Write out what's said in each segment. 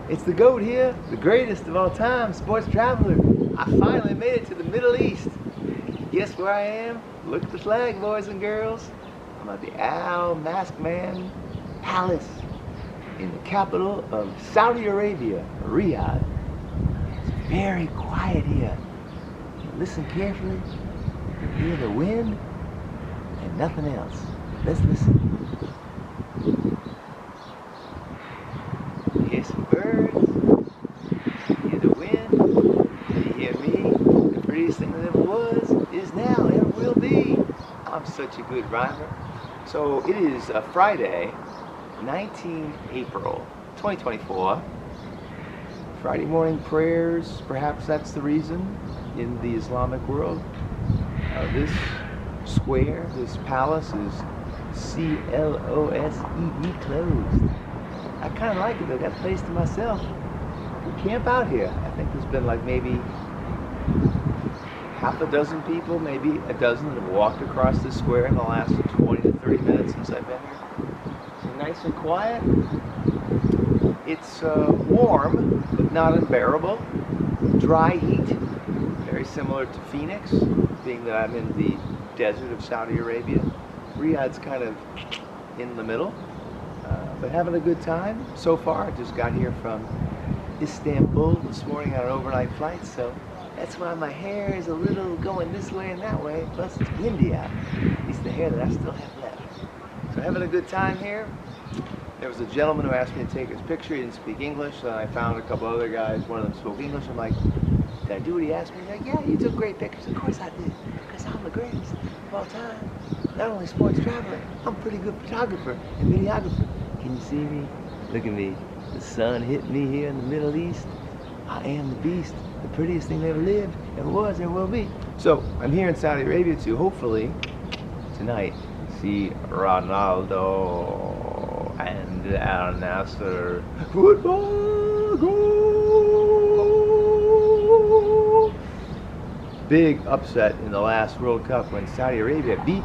It's the GOAT here, the greatest of all time, sports traveler. I finally made it to the Middle East. Guess where I am? Look at the flag, boys and girls. I'm at the Masmak Palace in the capital of Saudi Arabia, Riyadh. It's very quiet here. Listen carefully. You can hear the wind and nothing else. Let's listen. You hear some birds. You hear the wind. You hear me. The prettiest thing that ever was, is now, ever will be. I'm such a good rhymer. So it is a Friday, 19 April 2024. Friday morning prayers, perhaps that's the reason in the Islamic world. This square, this palace is C-L-O-S-E-D, closed. I kind of like it, I got a place to myself. We camp out here. I think there's been like maybe half a dozen people, maybe a dozen that have walked across this square in the last 20 to 30 minutes since I've been here. It's nice and quiet. It's warm, but not unbearable. Dry heat, very similar to Phoenix, being that I'm in the desert of Saudi Arabia. Riyadh's kind of in the middle, but having a good time so far. I just got here from Istanbul this morning on an overnight flight, so that's why my hair is a little going this way and that way, plus it's windy out. At least the hair that I still have left. So having a good time here. There was a gentleman who asked me to take his picture. He didn't speak English, so I found a couple other guys. One of them spoke English. I'm like, did I do what he asked me? He's like, yeah, you took great pictures. Of course I did, because I'm the greatest of all time. Not only sports traveler, I'm a pretty good photographer and videographer. Can you see me? Look at me. The sun hit me here in the Middle East. I am the beast, the prettiest thing that ever lived, ever was, ever will be. So I'm here in Saudi Arabia to hopefully tonight see Ronaldo and Al Nasser football goal. Big upset in the last World Cup when Saudi Arabia beat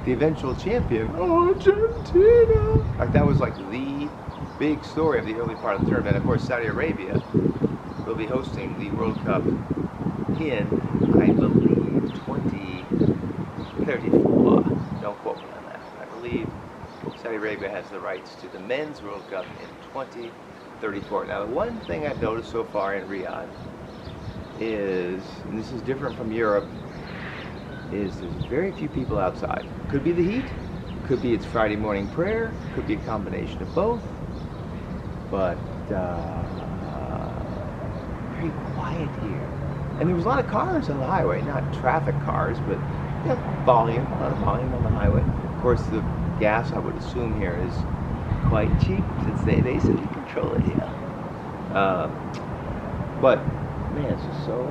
the eventual champion, Argentina. In fact, that was like the big story of the early part of the tournament. Of course, Saudi Arabia will be hosting the World Cup in, I believe, 2034. Don't quote me on that. I believe Saudi Arabia has the rights to the Men's World Cup in 2034. Now, the one thing I've noticed so far in Riyadh is, and this is different from Europe, is there's very few people outside. Could be the heat, could be it's Friday morning prayer, could be a combination of both, but very quiet here. And there was a lot of cars on the highway, not traffic cars, but volume, a lot of volume on the highway. Of course, the gas, I would assume here, is quite cheap since they basically control it here. But man, it's just so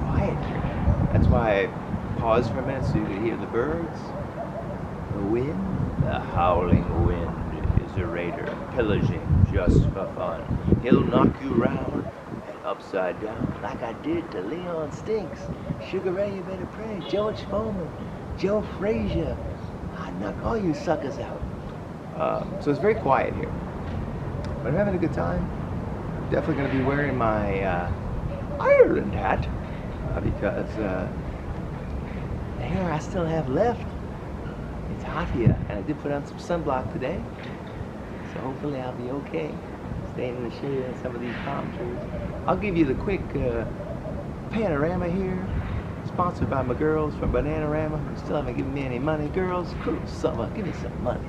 quiet here. That's why I paused for a minute so you could hear the birds, the wind. The howling wind is a raider, pillaging just for fun. He'll knock you round and upside down like I did to Leon Stinks, Sugar Ray, you better pray, George Foreman, Joe Frazier. I'd knock all you suckers out. So it's very quiet here, but I'm having a good time. I'm definitely going to be wearing my Ireland hat because the hair I still have left, it's hot here, and I did put on some sunblock today, so hopefully I'll be okay staying in the shade of some of these palm trees. I'll give you the quick panorama here, sponsored by my girls from Bananarama, who still haven't given me any money. Girls, cruel summer, give me some money.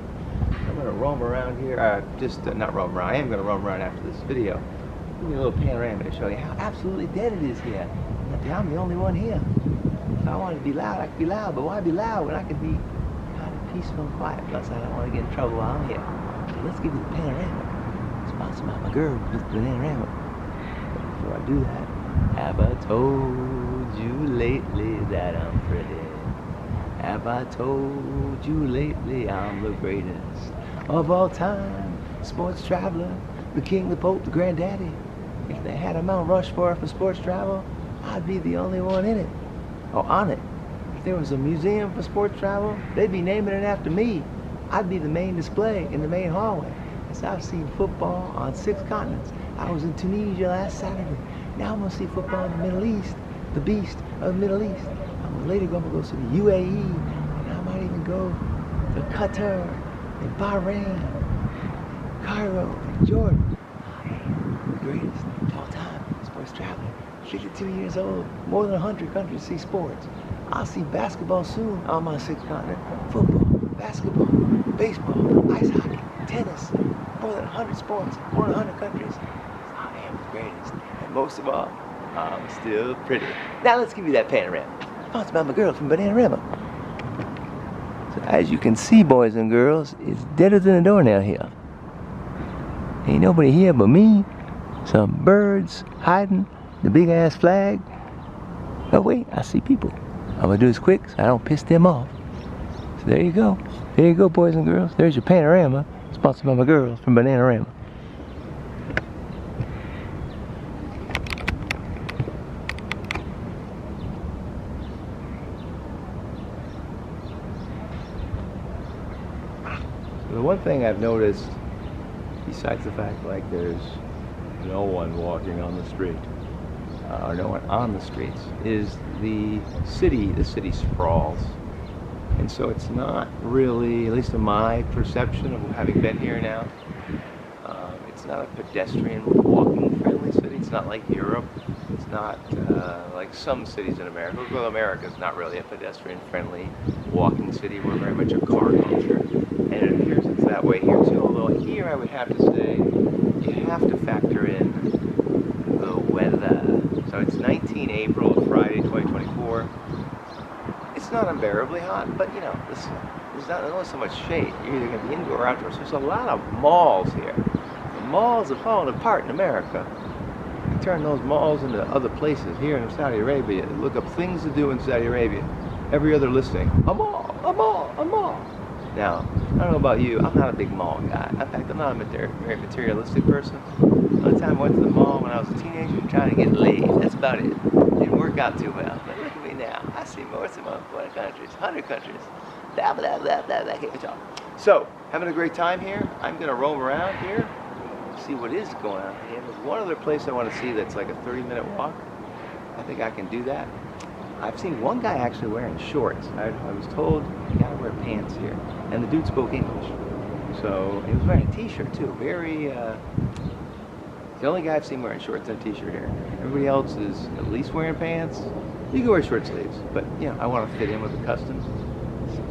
I'm going to roam around here, not roam around, I am going to roam around after this video. Give me a little panorama to show you how absolutely dead it is here. I'm the only one here. If I wanted to be loud, I could be loud, but why be loud when I could be kind of peaceful and quiet? Plus, I don't want to get in trouble while I'm here. So let's give you the panorama. Sponsored by my girl, Miss Bananarama. But before I do that, have I told you lately that I'm pretty? Have I told you lately I'm the greatest of all time? Sports traveler, the king, the pope, the granddaddy. If they had a Mount Rushmore for sports travel, I'd be the only one in it. Or on it. If there was a museum for sports travel, they'd be naming it after me. I'd be the main display in the main hallway. That's continents. I've seen football on 6 continents. I was in Tunisia last Saturday. Now I'm going to see football in the Middle East, the beast of the Middle East. I'm later going to go to the UAE, and I might even go to Qatar, and Bahrain, Cairo, and Jordan. I am the greatest of all time sports traveler. 52 years old, more than 100 countries to see sports. I'll see basketball soon on my 6th continent. Football, basketball, baseball, ice hockey, tennis, more than 100 sports, more than 100 countries. I am the greatest. And most of all, I'm still pretty. Now let's give you that panorama. Sponsored by my girl from Bananarama. So as you can see, boys and girls, it's deader than a doornail here. Ain't nobody here but me, some birds hiding, the big ass flag. Oh wait, I see people. I'm gonna do this quick so I don't piss them off. So there you go. There you go, boys and girls. There's your panorama, sponsored by my girls from Bananarama. The one thing I've noticed, besides the fact like there's no one walking on the street, or no one on the streets, is the city sprawls. And so it's not really, at least in my perception of having been here now, it's not a pedestrian walking friendly city. It's not like Europe. It's not like some cities in America. Well, America is not really a pedestrian friendly walking city. We're very much a car culture. And it appears it's that way here too, although here I would have to say you have to factor in the weather. So it's 19 April, Friday, 2024. It's not unbearably hot, but you know, there's not only so much shade. You're either going to be indoor or outdoors. There's a lot of malls here. The malls are falling apart in America. You turn those malls into other places. Here in Saudi Arabia, look up things to do in Saudi Arabia. Every other listing, a mall, a mall, a mall. Now, I don't know about you, I'm not a big mall guy. In fact, I'm not a very materialistic person. The only time I went to the mall when I was a teenager trying to get laid. That's about it. Didn't work out too well. But look at me now. I see more than 140 countries, 100 countries. Blah, blah, blah, blah, blah. Can't talk. So, having a great time here. I'm going to roam around here, see what is going on here. There's one other place I want to see that's like a 30-minute walk. I think I can do that. I've seen one guy actually wearing shorts. I was told you gotta wear pants here. And the dude spoke English. So he was wearing a t-shirt too. Very, the only guy I've seen wearing shorts and a t-shirt here. Everybody else is at least wearing pants. You can wear short sleeves, but you know, I want to fit in with the customs.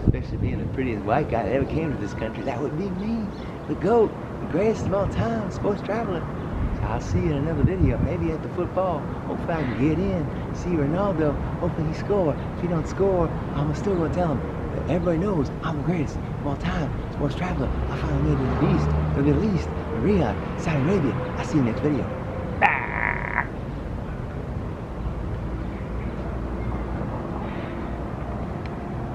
Especially being the prettiest white guy that ever came to this country. That would be me. The GOAT, the greatest of all time, sports traveler. I'll see you in another video, maybe at the football. Hopefully I can get in, see Ronaldo. Hopefully he score. If he don't score, I'm still gonna tell him that everybody knows I'm the greatest of all time. Sports traveler. I finally made it to the East, the Middle East, Riyadh, Saudi Arabia. I'll see you next video.